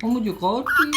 Oh, मुझे coffee.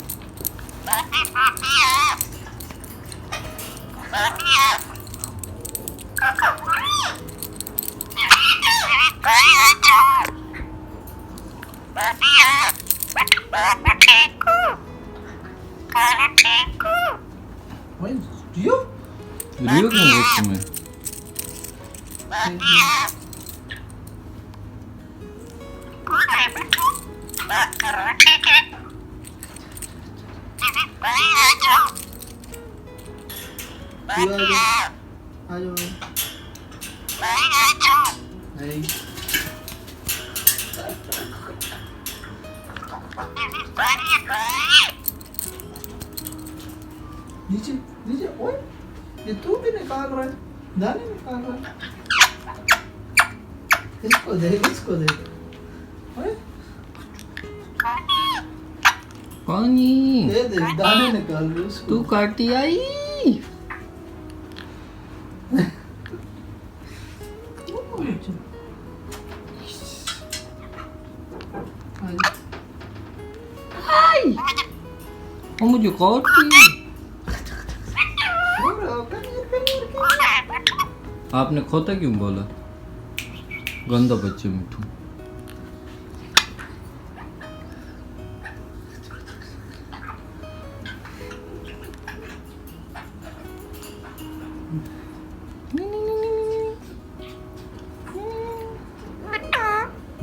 Bro, come here. Why Rio? रियो क्यों है तुम्हें? Rio आ जाओ नहीं नीचे नीचे ओए ये तू भी निकाल रहा है दाने निकाल रहा है इसको दे ओए पानी दे दाने निकाल रहे उसको तू काटी आई। हाय ओ मुझे कॉफी। आपने खोता क्यों बोला? गंदा बच्चे मिठू।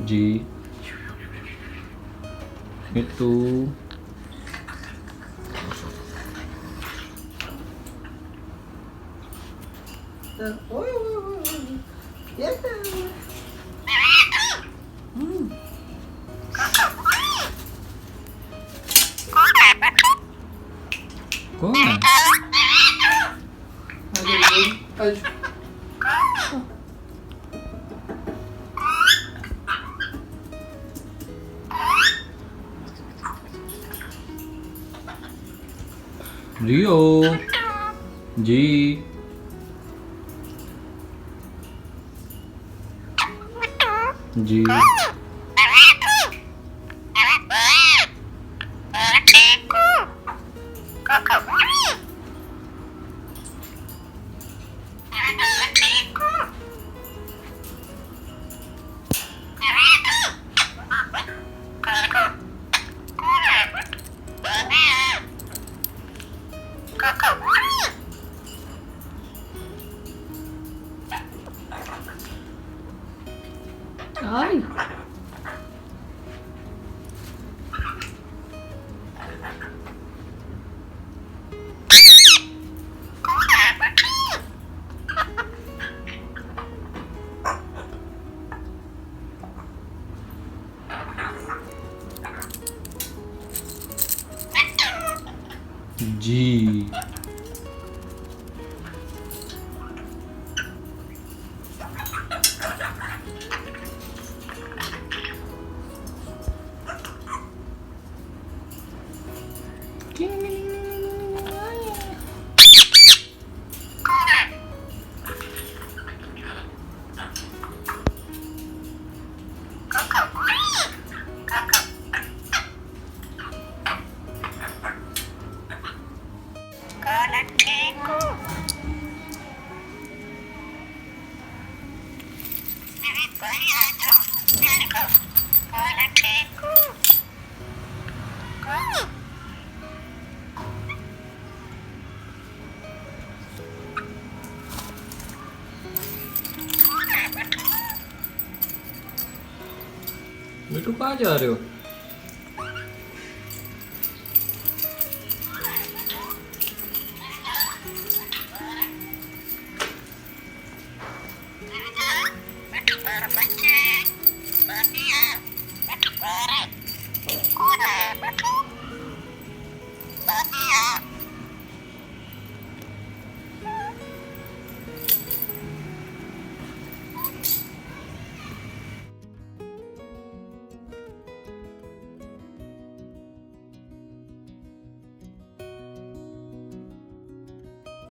जी मिट्टू ओए ये कौन है? रियो जी जी आई जी बेटू कहाँ जा रहे हो? Betul,